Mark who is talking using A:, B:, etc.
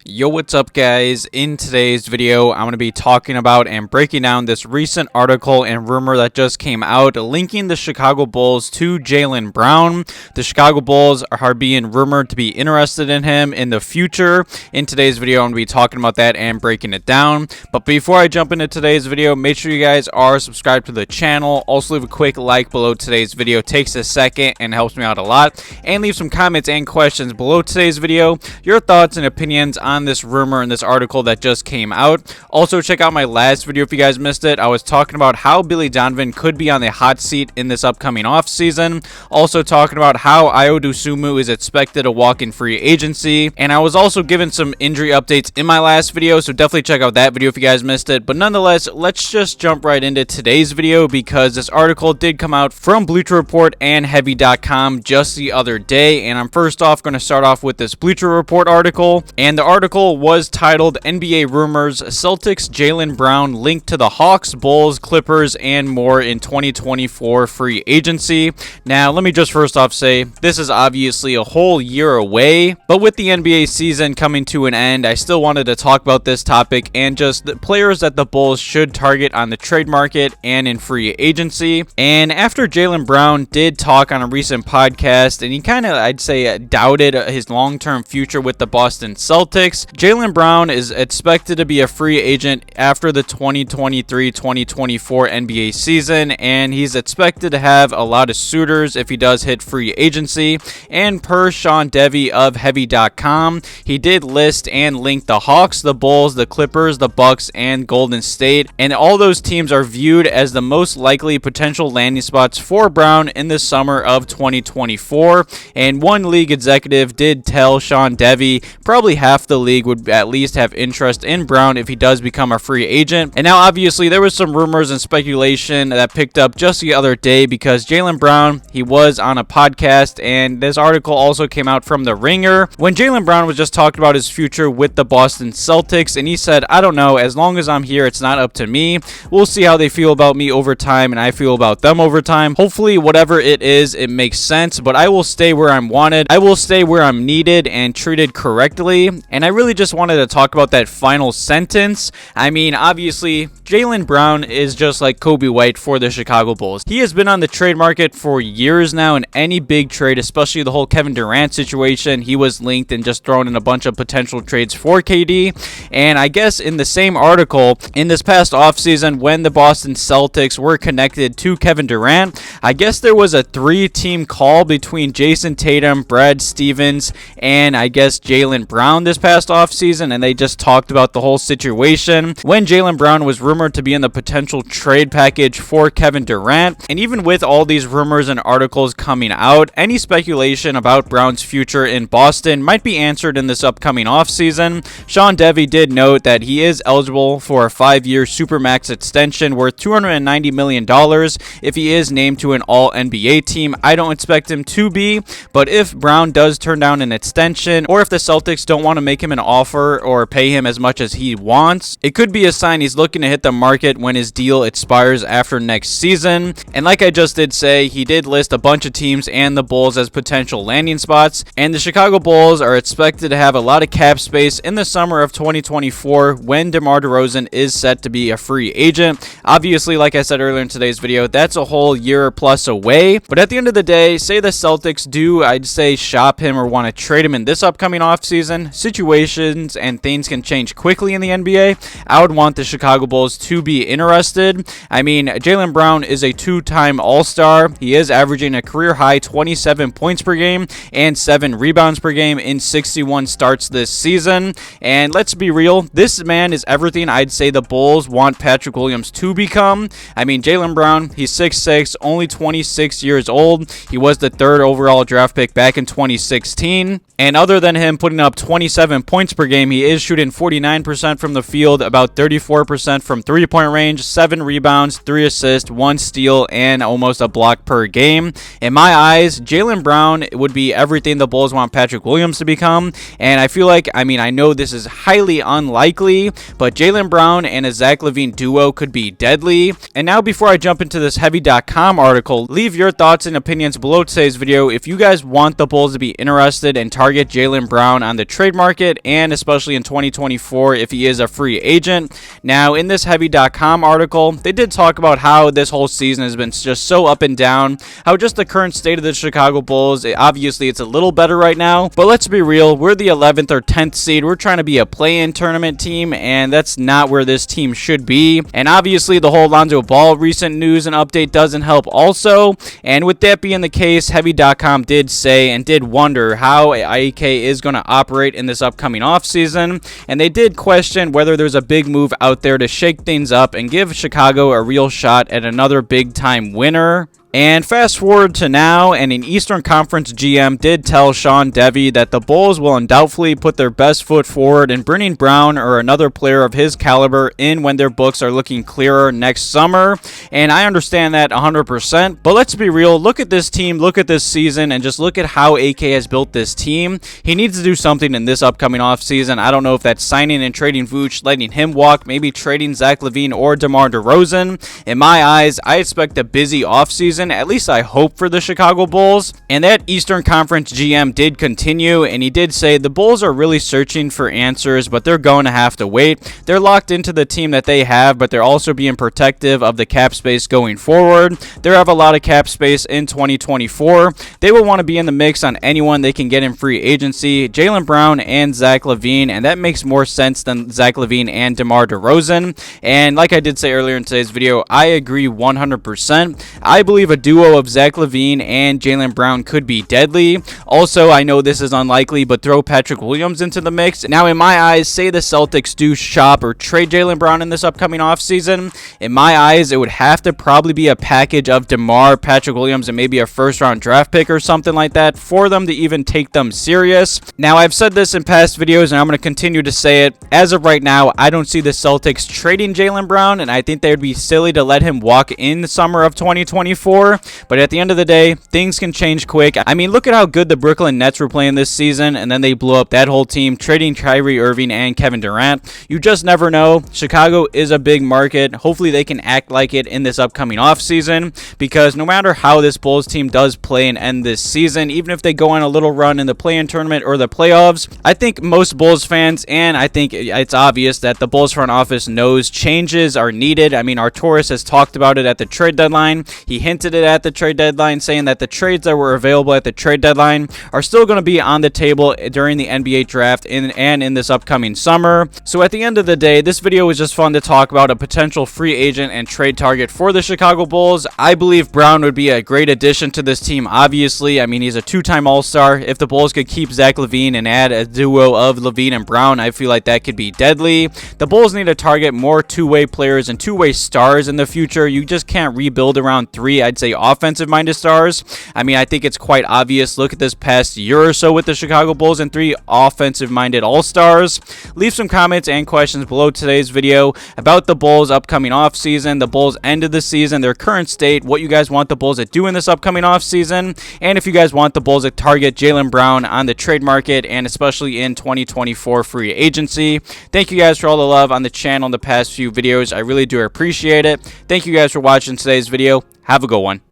A: Yo, what's up guys? In today's video, I'm going to be talking about and breaking down this recent article and rumor that just came out linking the Chicago Bulls to Jalen Brown. The Chicago Bulls are being rumored to be interested in him in the future. In today's video, I'm going to be talking about that and breaking it down. But before I jump into today's video, make sure you guys are subscribed to the channel. Also leave a quick like below today's video. It takes a second and helps me out a lot. And leave some comments and questions below today's video. Your thoughts and opinions on this rumor and this article that just came out. Also, check out my last video if you guys missed it. I was talking about how Billy Donovan could be on the hot seat in this upcoming offseason. Also talking about how Ayo Dosunmu is expected to walk in free agency. And I was also given some injury updates in my last video, so definitely check out that video if you guys missed it. But nonetheless, let's just jump right into today's video because this article did come out from Bleacher Report and Heavy.com just the other day. And I'm first off going to start off with this Bleacher Report article. And the article was titled NBA Rumors, Celtics Jalen Brown linked to the Hawks, Bulls, Clippers, and more in 2024 free agency. Now, let me just first off say, this is obviously a whole year away, but with the NBA season coming to an end, I still wanted to talk about this topic and just the players that the Bulls should target on the trade market and in free agency. And after Jalen Brown did talk on a recent podcast, and he kind of, I'd say, doubted his long-term future with the Boston Celtics, Jalen Brown is expected to be a free agent after the 2023-2024 NBA season, and he's expected to have a lot of suitors if he does hit free agency. And per Sean Devy of Heavy.com, he did list and link the Hawks, the Bulls, the Clippers, the Bucks, and Golden State, and all those teams are viewed as the most likely potential landing spots for Brown in the summer of 2024. And one league executive did tell Sean Devy probably half the league would at least have interest in Brown if he does become a free agent. And now obviously there was some rumors and speculation that picked up just the other day because Jalen Brown, he was on a podcast, and this article also came out from The Ringer when Jalen Brown was just talking about his future with the Boston Celtics, and he said, I don't know, as long as I'm here, it's not up to me. We'll see how they feel about me over time and I feel about them over time. Hopefully whatever it is, it makes sense, but I will stay where I'm wanted. I will stay where I'm needed and treated correctly. And I really just wanted to talk about that final sentence. I mean, obviously, Jalen Brown is just like Kobe White for the Chicago Bulls. He has been on the trade market for years now, in any big trade, especially the whole Kevin Durant situation. He was linked and just thrown in a bunch of potential trades for KD. And I guess in the same article, in this past offseason, when the Boston Celtics were connected to Kevin Durant, I guess there was a 3-team call between Jason Tatum, Brad Stevens, and I guess Jalen Brown this past offseason, and they just talked about the whole situation when Jalen Brown was rumored to be in the potential trade package for Kevin Durant. And even with all these rumors and articles coming out, any speculation about Brown's future in Boston might be answered in this upcoming offseason. Sean Devy did note that he is eligible for a 5-year Supermax extension worth $290 million if he is named to an All-NBA team. I don't expect him to be, but if Brown does turn down an extension, or if the Celtics don't want to make him an offer or pay him as much as he wants, it could be a sign he's looking to hit the market when his deal expires after next season. And like I just did say, he did list a bunch of teams and the Bulls as potential landing spots, and the Chicago Bulls are expected to have a lot of cap space in the summer of 2024 when DeMar DeRozan is set to be a free agent. Obviously, like I said earlier in today's video, that's a whole year plus away, but at the end of the day, say the Celtics do, I'd say, shop him or want to trade him in this upcoming offseason, situations and things can change quickly in the NBA. I would want the Chicago Bulls to be interested. I mean, Jalen Brown is a 2-time All-Star. He is averaging a career-high 27 points per game and 7 rebounds per game in 61 starts this season. And let's be real, this man is everything I'd say the Bulls want Patrick Williams to become. I mean, Jalen Brown, he's 6'6", only 26 years old. He was the 3rd overall draft pick back in 2016. And other than him putting up 27 points per game, he is shooting 49% from the field, about 34% from three-point range, 7 rebounds, 3 assists, 1 steal, and almost a block per game. In my eyes, Jalen Brown would be everything the Bulls want Patrick Williams to become. And I feel like, I know this is highly unlikely, but Jalen Brown and a Zach LaVine duo could be deadly. And now before I jump into this Heavy.com article, leave your thoughts and opinions below today's video if you guys want the Bulls to be interested and target Jalen Brown on the trade market market, and especially in 2024 if he is a free agent. Now, in this Heavy.com article, they did talk about how this whole season has been just so up and down, how just the current state of the Chicago Bulls, obviously it's a little better right now, but let's be real, we're the 11th or 10th seed. We're trying to be a play-in tournament team, and that's not where this team should be. And obviously the whole Lonzo Ball recent news and update doesn't help also. And with that being the case, Heavy.com did say and did wonder how AK is going to operate in this upcoming offseason, and they did question whether there's a big move out there to shake things up and give Chicago a real shot at another big-time winner. And fast forward to now, and an Eastern Conference GM did tell Sean Devey that the Bulls will undoubtedly put their best foot forward in bringing Brown or another player of his caliber in when their books are looking clearer next summer. And I understand that 100%, but let's be real, look at this team, look at this season, and just look at how AK has built this team. He needs to do something in this upcoming offseason. I don't know if that's signing and trading Vooch, letting him walk, maybe trading Zach LaVine or DeMar DeRozan. In my eyes, I expect a busy offseason. At least I hope for the Chicago Bulls. And that Eastern Conference GM did continue, and he did say the Bulls are really searching for answers, but they're going to have to wait. They're locked into the team that they have, but they're also being protective of the cap space going forward. They have a lot of cap space in 2024. They will want to be in the mix on anyone they can get in free agency, Jalen Brown and Zach LaVine, and that makes more sense than Zach LaVine and DeMar DeRozan. And like I did say earlier in today's video, I agree 100%. I believe a duo of Zach LaVine and Jalen Brown could be deadly. Also, I know this is unlikely, but throw Patrick Williams into the mix. Now, in my eyes, say the Celtics do shop or trade Jalen Brown in this upcoming offseason, in my eyes, it would have to probably be a package of DeMar, Patrick Williams, and maybe a first-round draft pick or something like that for them to even take them serious. Now, I've said this in past videos, and I'm going to continue to say it. As of right now, I don't see the Celtics trading Jalen Brown, and I think they would be silly to let him walk in the summer of 2024. But at the end of the day, things can change quick. I mean, look at how good the Brooklyn Nets were playing this season, and then they blew up that whole team, trading Kyrie Irving and Kevin Durant. You just never know. Chicago is a big market. Hopefully they can act like it in this upcoming offseason, because no matter how this Bulls team does play and end this season, even if they go on a little run in the play-in tournament or the playoffs, I think most Bulls fans, and I think it's obvious that the Bulls front office knows changes are needed. I mean, Arturas has talked about it at the trade deadline. He hinted it at the trade deadline, saying that the trades that were available at the trade deadline are still going to be on the table during the NBA draft and in this upcoming summer. So at the end of the day, this video was just fun to talk about a potential free agent and trade target for the Chicago Bulls. I believe Brown would be a great addition to this team, obviously. I mean, he's a two-time All-Star. If the Bulls could keep Zach LaVine and add a duo of LaVine and Brown, I feel like that could be deadly. The Bulls need to target more two-way players and two-way stars in the future. You just can't rebuild around three, I'd say, offensive-minded stars. I mean, I think it's quite obvious. Look at this past year or so with the Chicago Bulls and three offensive-minded All-Stars. Leave some comments and questions below today's video about the Bulls' upcoming offseason, the Bulls' end of the season, their current state, what you guys want the Bulls to do in this upcoming offseason, and if you guys want the Bulls to target Jaylen Brown on the trade market and especially in 2024 free agency. Thank you guys for all the love on the channel in the past few videos. I really do appreciate it. Thank you guys for watching today's video. Have a good one.